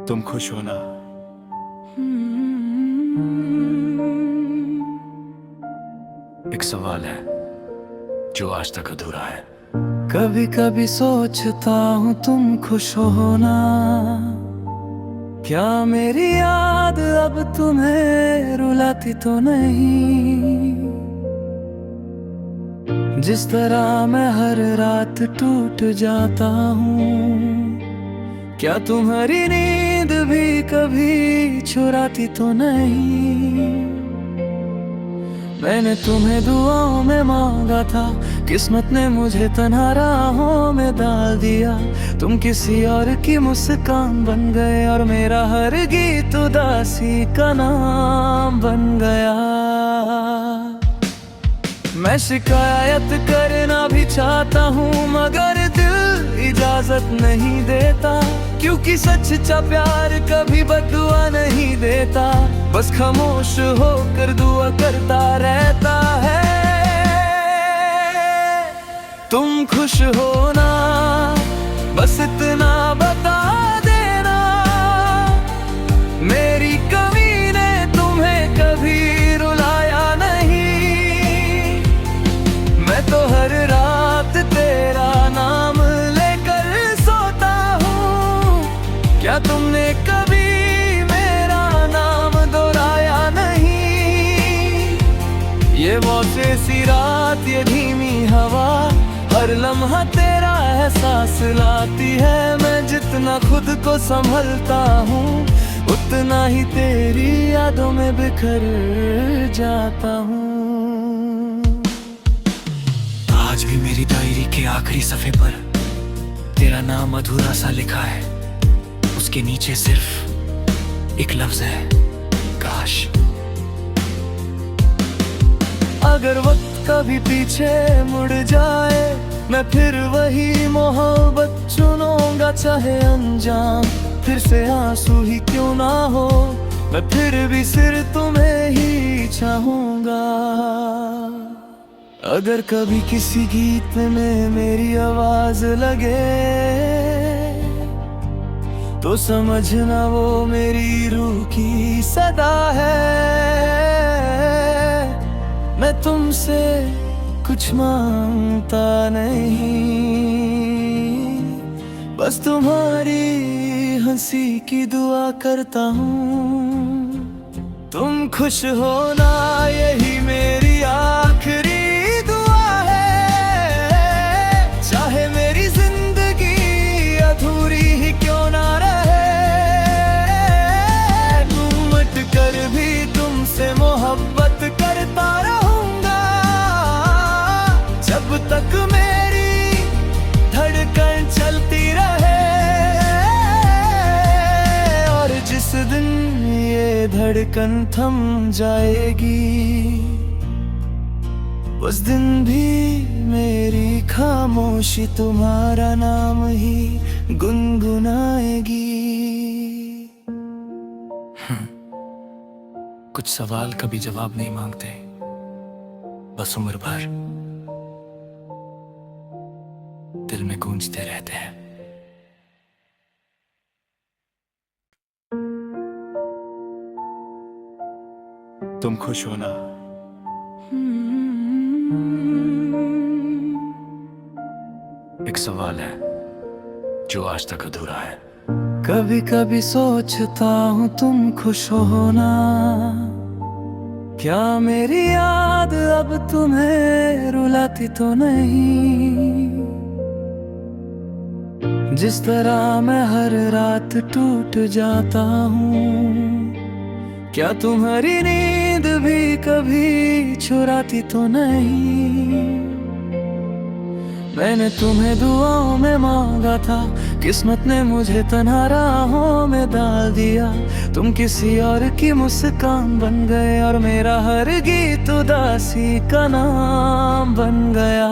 तुम खुश हो ना? एक सवाल है जो आज तक अधूरा है। कभी कभी सोचता हूँ तुम खुश हो ना, क्या मेरी याद अब तुम्हें रुलाती तो नहीं? जिस तरह मैं हर रात टूट जाता हूँ, क्या तुम्हारी नींद भी कभी चुराती तो नहीं? मैंने तुम्हें दुआओं में मांगा था, किस्मत ने मुझे तन्हा राहों में डाल दिया। तुम किसी और की मुस्कान बन गए और मेरा हर गीत उदासी का नाम बन गया। मैं शिकायत करना भी चाहता हूँ मगर दिल इजाजत नहीं देता, क्योंकि सच्चा प्यार कभी बदुआ नहीं देता, बस खामोश होकर दुआ करता रहता है। तुम खुश हो ना, बस इतना बता देना, मेरी कमी ने तुम्हें कभी रुलाया नहीं। मैं तो हर रात तेरा नाम लेकर सोता हूँ, क्या तुमने कभी मेरा नाम दोहराया नहीं? ये मौसे सी रात, ये धीमी हवा, हर लम्हा तेरा एहसास लाती है। मैं जितना खुद को संभलता हूँ, उतना ही तेरी यादों में बिखर जाता हूँ। आज भी मेरी डायरी के आखिरी सफ़े पर तेरा नाम अधूरा सा लिखा है। उसके नीचे सिर्फ एक लफ्ज है, काश। अगर वक्त कभी पीछे मुड़ जाए, मैं फिर वही मोहब्बत चुनूंगा, चाहे अंजाम फिर से आंसू ही क्यों ना हो। मैं फिर भी सिर तुम्हें ही चाहूंगा। अगर कभी किसी गीत में मेरी आवाज लगे, तो समझना वो मेरी रूह की सदा है। मैं तुमसे कुछ मांगता नहीं, बस तुम्हारी हंसी की दुआ करता हूँ। तुम खुश हो ना, यही मेरी आखिरी दुआ है। चाहे मेरी जिंदगी अधूरी ही क्यों ना रहे, घूमट कर भी तुमसे मोहब्बत करता रहूंगा, जब तक मेरी धड़कन चलती रहे। और जिस दिन ये धड़कन थम जाएगी, उस दिन भी मेरी खामोशी तुम्हारा नाम ही गुनगुनाएगी। कुछ सवाल कभी जवाब नहीं मांगते, बस उम्र भर दिल में गूंजते रहते हैं। तुम खुश हो ना? एक सवाल है जो आज तक अधूरा है। कभी कभी सोचता हूँ तुम खुश हो ना, क्या मेरी याद अब तुम्हें रुलाती तो नहीं? जिस तरह मैं हर रात टूट जाता हूँ, क्या तुम्हारी नींद भी कभी चुराती तो नहीं? मैंने तुम्हें दुआओं में मांगा था, किस्मत ने मुझे तन्हा राहों में डाल दिया। तुम किसी और की मुस्कान बन गए और मेरा हर गीत उदासी का नाम बन गया।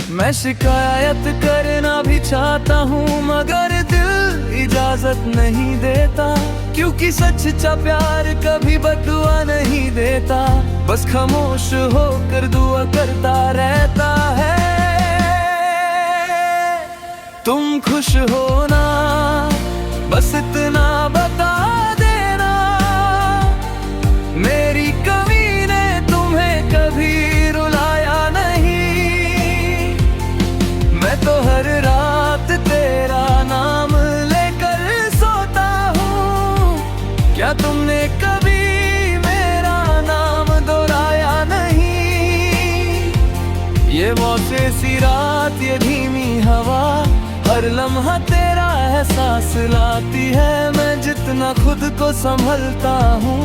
मैं शिकायत करना भी चाहता हूँ मगर दिल इजाजत नहीं देता, क्योंकि सच्चा प्यार कभी बदुआ नहीं देता, बस खामोश होकर दुआ करता रहता है। तुम खुश हो ना, बस इतना बता देना, मेरी कमी ने तुम्हें कभी रुलाया नहीं। मैं तो हर रात तेरा नाम लेकर सोता हूँ, क्या तुमने कभी मेरा नाम दोहराया नहीं। ये मौसे सी रात, ये धीमी हवा, हर लम्हा तेरा एहसास लाती है। मैं जितना खुद को संभलता हूँ,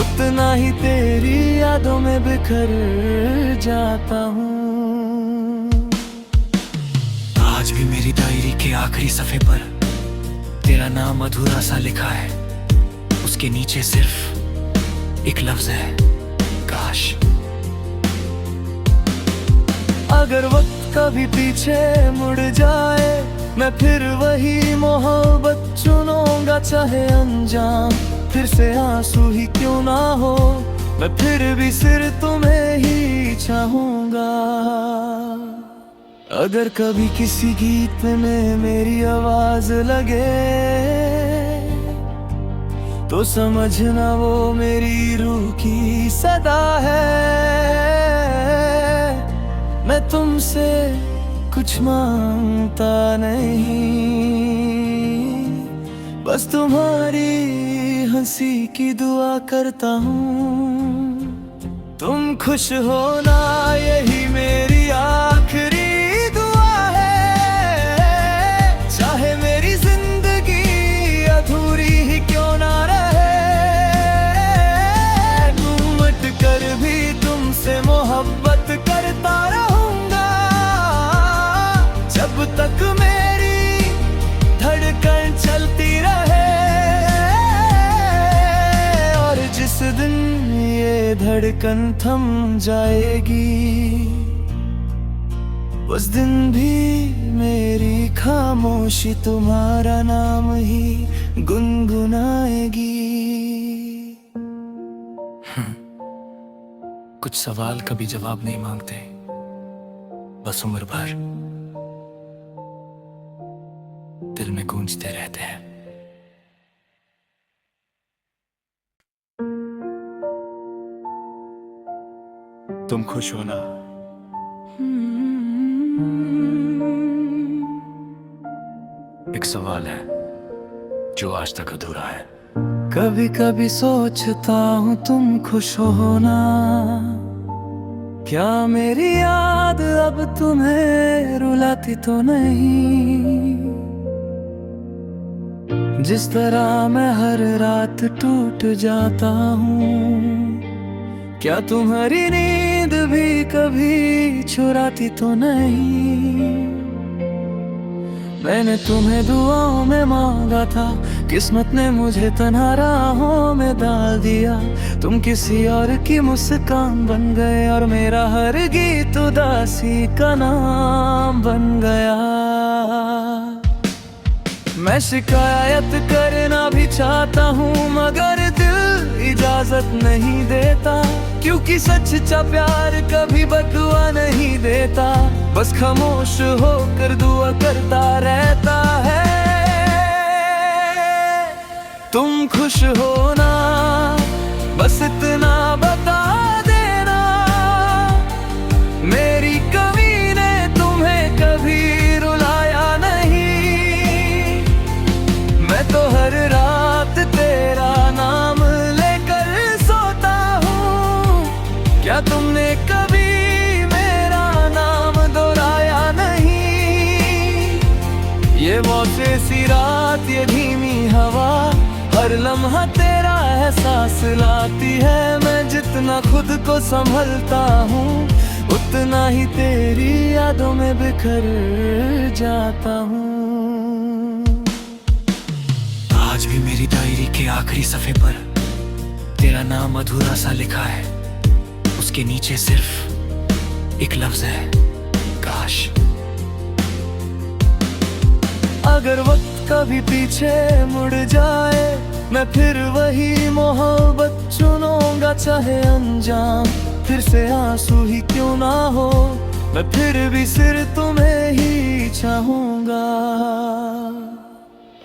उतना ही तेरी यादों में बिखर जाता हूँ। आज भी मेरी डायरी के आखिरी सफे पर तेरा नाम अधूरा सा लिखा है। उसके नीचे सिर्फ एक लफ्ज है, काश। अगर वक्त कभी पीछे मुड़ जाए, मैं फिर वही मोहब्बत चुनूंगा, चाहे अनजान फिर से आंसू ही क्यों ना हो। मैं फिर भी सिर्फ तुम्हें ही चाहूंगा। अगर कभी किसी गीत में मेरी आवाज लगे, तो समझना वो मेरी रूह की सदा है। मैं तुमसे कुछ मांगता नहीं, बस तुम्हारी हंसी की दुआ करता हूँ। तुम खुश होना यही मेरी आखिरी दुआ है, चाहे मेरी जिंदगी अधूरी ही क्यों ना रहे। घूमट कर भी तुमसे मोहब्बत करता रहूंगा, जब तक मेरी धड़कन चलती रहे। और जिस दिन ये धड़कन थम जाएगी, उस दिन भी मेरी खामोशी तुम्हारा नाम ही गुनगुनाएगी। कुछ सवाल कभी जवाब नहीं मांगते, बस उम्र भर दिल में गूंजते रहते हैं। तुम खुश हो ना? एक सवाल है जो आज तक अधूरा है। कभी कभी सोचता हूँ तुम खुश हो ना, क्या मेरी याद अब तुम्हें रुलाती तो नहीं। जिस तरह मैं हर रात टूट जाता हूँ, क्या तुम्हारी नींद भी कभी चुराती तो नहीं। मैंने तुम्हें दुआओं में मांगा था, किस्मत ने मुझे तन्हा राहों में डाल दिया। तुम किसी और की मुस्कान बन गए, और मेरा हर गीत उदासी का नाम बन गया। मैं शिकायत करना भी चाहता हूँ, मगर दिल इजाजत नहीं देता। क्योंकि सच्चा प्यार कभी बदुआ नहीं देता, बस खामोश होकर दुआ करता रहता है। तुम खुश हो ना, बस इतना बता देना, मेरी कमी ने तुम्हें कभी रुलाया नहीं। मैं तो हर रात तेरा नाम लेकर सोता हूँ, क्या तुमने कभी मेरा नाम दोहराया नहीं। ये मौसे सी रात, ये धीमी हवा, हर लम्हा तेरा एहसास लाती है। मैं जितना खुद को संभलता हूँ, उतना ही तेरी यादों में बिखर जाता हूँ। आज भी मेरी डायरी के आखिरी सफे पर तेरा नाम अधूरा सा लिखा है। उसके नीचे सिर्फ एक लफ्ज है, काश। अगर वक्त कभी पीछे मुड़ जाए, मैं फिर वही मोहब्बत चुनूंगा, चाहे अनजान फिर से आंसू ही क्यों ना हो। मैं फिर भी सिर्फ तुम्हें ही चाहूंगा।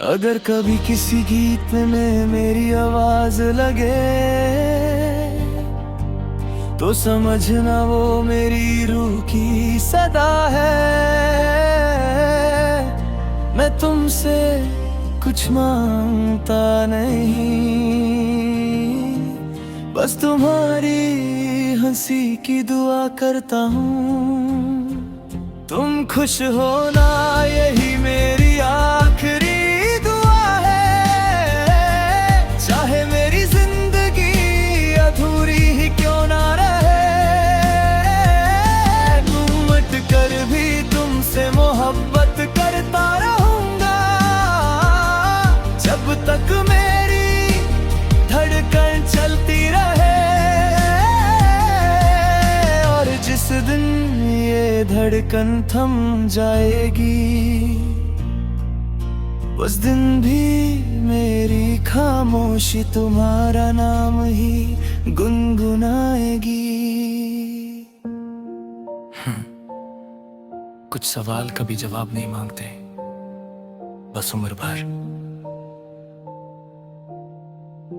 अगर कभी किसी गीत में मेरी आवाज लगे तो समझना वो मेरी रूह की सदा है। मैं तुमसे कुछ मांगता नहीं, बस तुम्हारी हंसी की दुआ करता हूँ। तुम खुश होना यही मेरी आखिरी दुआ है। चाहे मेरी जिंदगी अधूरी ही क्यों ना रहे, घूमट कर भी तुमसे मोहब्बत करता रहूंगा, जब तक मेरी धड़कन चलती रहे। और जिस दिन ये धड़कन थम जाएगी, उस दिन भी मेरी खामोशी तुम्हारा नाम ही गुनगुनाएगी। कुछ सवाल कभी जवाब नहीं मांगते, बस उम्र भर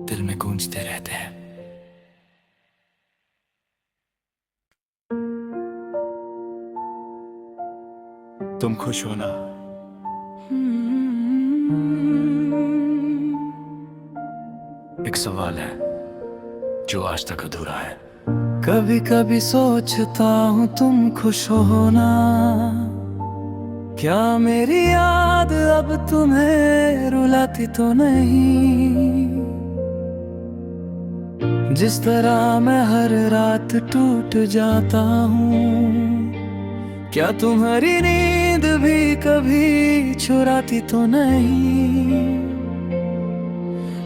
दिल में गूंजते रहते हैं। तुम खुश हो ना? एक सवाल है जो आज तक अधूरा है। कभी कभी सोचता हूँ तुम खुश हो ना, क्या मेरी याद अब तुम्हें रुलाती तो नहीं? जिस तरह मैं हर रात टूट जाता हूँ, क्या तुम्हारी नींद भी कभी चुराती तो नहीं?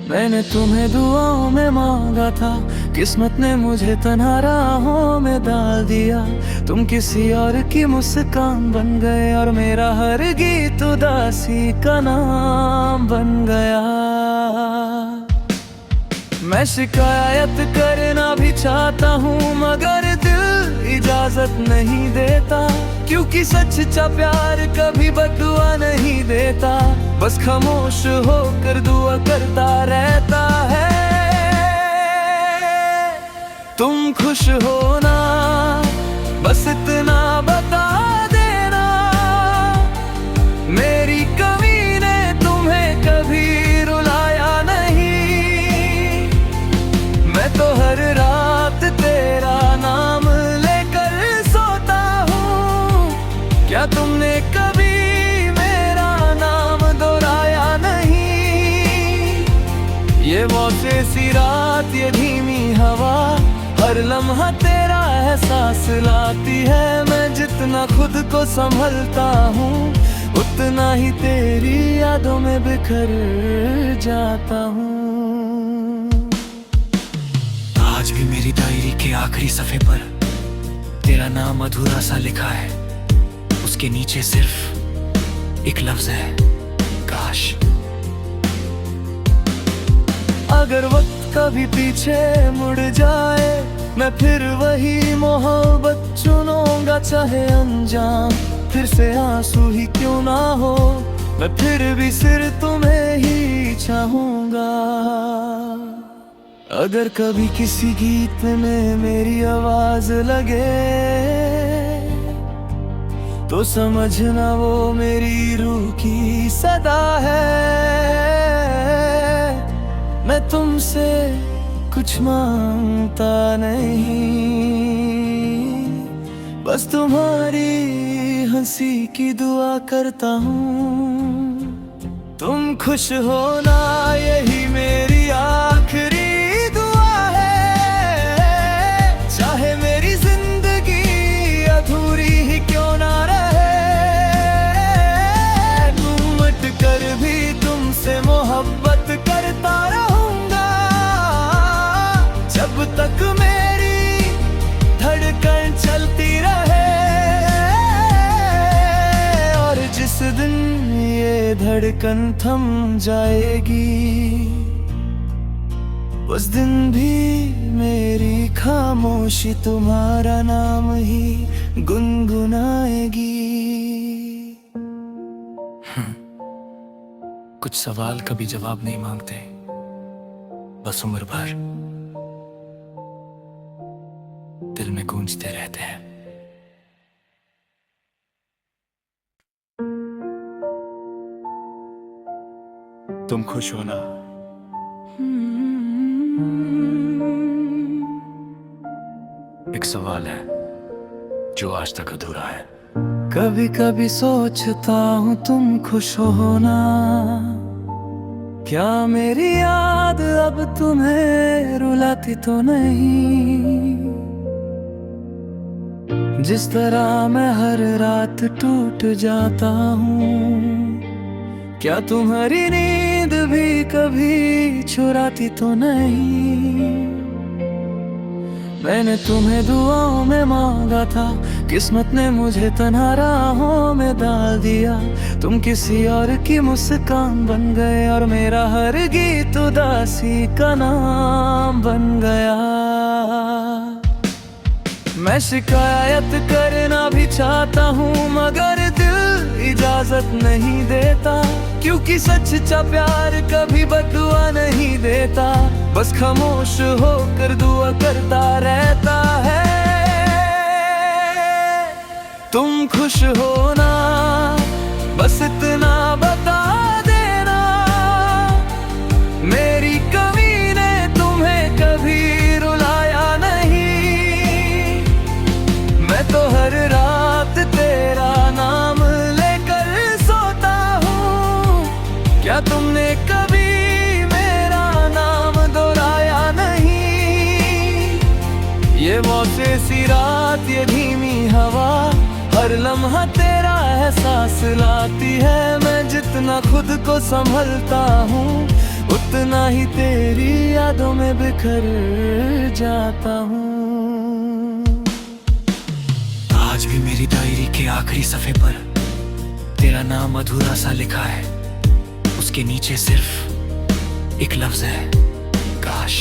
मैंने तुम्हें दुआओं में मांगा था, किस्मत ने मुझे तन्हा राहों में डाल दिया। तुम किसी और की मुस्कान बन गए और मेरा हर गीत उदासी का नाम बन गया। मैं शिकायत करना भी चाहता हूँ मगर दिल इजाजत नहीं देता, क्योंकि सच्चा प्यार कभी बददुआ नहीं देता, बस खामोश होकर दुआ करता रहता है। तुम खुश हो ना, बस इतना बता देना, मेरी कमी ने तुम्हें कभी रुलाया नहीं। मैं तो हर रात तेरा नाम लेकर सोता हूँ, क्या तुमने कभी मेरा नाम दोहराया नहीं? ये मौसे सी रात, ये धीमी हवा, हर लम्हा तेरा एहसास लाती है। मैं जितना खुद को संभलता हूँ, उतना ही तेरी यादों में बिखर जाता हूँ। आज भी मेरी डायरी के आखिरी सफे पर तेरा नाम अधूरा सा लिखा है, उसके नीचे सिर्फ एक लफ्ज है, काश। अगर वक्त कभी पीछे मुड़ जाए, मैं फिर वही मोहब्बत चुनूंगा, चाहे अनजान फिर से आंसू ही क्यों ना हो, मैं फिर भी सिर्फ तुम्हें ही चाहूंगा। अगर कभी किसी गीत में मेरी आवाज लगे तो समझना वो मेरी रूह की सदा है। मैं तुमसे कुछ मांगता नहीं, बस तुम्हारी हंसी की दुआ करता हूँ। तुम खुश होना यही मेरी आखिरी दुआ है। चाहे मेरी जिंदगी अधूरी ही क्यों ना रहे, घूमट कर भी तुमसे मोहब्बत करता रहूंगा, जब तक मेरी धड़कन चलती रहे। और जिस दिन ये धड़कन थम जाएगी, उस दिन भी मेरी खामोशी तुम्हारा नाम ही गुनगुनाएगी। कुछ सवाल कभी जवाब नहीं मांगते, बस उम्र भर दिल में गूंजते रहते हैं। तुम खुश हो ना? एक सवाल है जो आज तक अधूरा है। कभी कभी सोचता हूँ तुम खुश हो ना, क्या मेरी याद अब तुम्हें रुलाती तो नहीं? जिस तरह मैं हर रात टूट जाता हूँ, क्या तुम्हारी नींद भी कभी चुराती तो नहीं? मैंने तुम्हें दुआओं में मांगा था, किस्मत ने मुझे तन्हा राहों में डाल दिया। तुम किसी और की मुस्कान बन गए और मेरा हर गीत उदासी का नाम बन गया। मैं शिकायत करना भी चाहता हूँ मगर दिल इजाजत नहीं देता, क्योंकि सच्चा प्यार कभी बदुआ नहीं देता, बस खामोश होकर दुआ करता रहता है। तुम खुश हो ना, बस इतना बता देना, मेरी कमी ने तुम्हें कभी रुलाया नहीं। मैं तो हर रात तेरा नाम लेकर सोता हूँ, क्या तुमने कभी मेरा नाम दोहराया नहीं? ये मौसम सी रात, ये धीमी हवा, हर लम्हा तेरा एहसास लाती है। मैं जितना खुद को संभलता हूँ, उतना ही तेरी यादों में बिखर जाता हूँ। आज भी मेरी डायरी के आखिरी सफे पर तेरा नाम अधूरा सा लिखा है, उसके नीचे सिर्फ एक लफ्ज है, काश।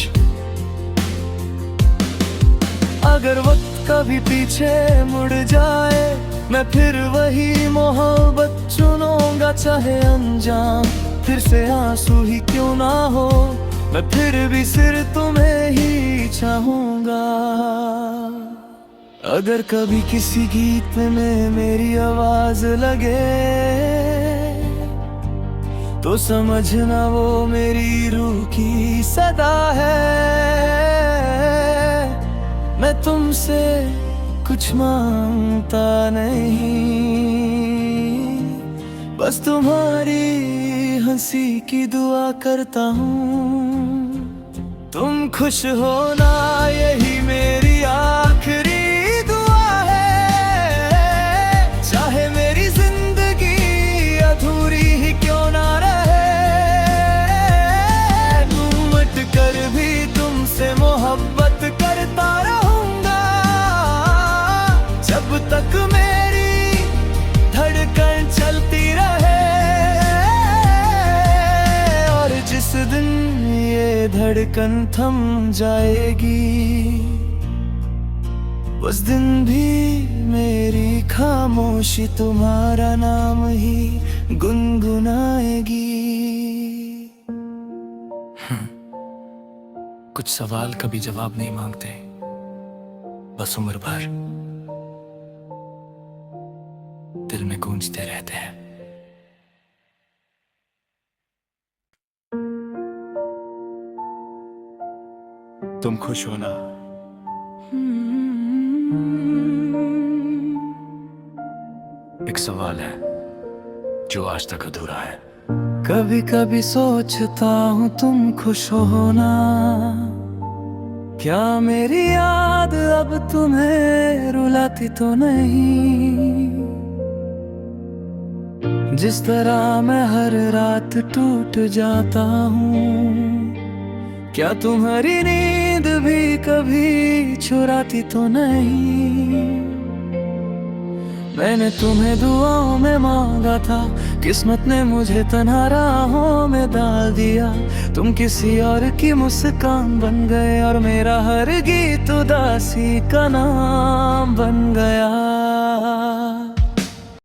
अगर वक्त कभी पीछे मुड़ जाए, मैं फिर वही मोहब्बत चुनूंगा, चाहे अनजान फिर से आंसू ही क्यों ना हो, मैं फिर भी सिर तुम्हें ही चाहूंगा। अगर कभी किसी गीत में मेरी आवाज लगे, तो समझना वो मेरी रूह की सदा है। मैं तुमसे कुछ मांगता नहीं, बस तुम्हारी हंसी की दुआ करता हूँ। तुम खुश हो ना, यही मेरी आखिरी दुआ है, चाहे मेरी जिंदगी अधूरी ही क्यों ना रहे। घूमट कर भी तुमसे मोहब्बत करता रहूंगा, जब तक मेरी धड़कन चलती रहे। और जिस दिन ये धड़कन थम जाएगी, उस दिन भी मेरी खामोशी तुम्हारा नाम ही गुनगुनाएगी। कुछ सवाल कभी जवाब नहीं मांगते, बस उम्र भर दिल में गूंजते रहते हैं। तुम खुश हो ना? एक सवाल है जो आज तक अधूरा है। कभी कभी सोचता हूँ तुम खुश हो ना, क्या मेरी याद अब तुम्हें रुलाती तो नहीं? जिस तरह मैं हर रात टूट जाता हूँ, क्या तुम्हारी नींद भी कभी चुराती तो नहीं? मैंने तुम्हें दुआओं में मांगा था, किस्मत ने मुझे तन्हा राहों में डाल दिया। तुम किसी और की मुस्कान बन गए और मेरा हर गीत उदासी का नाम बन गया।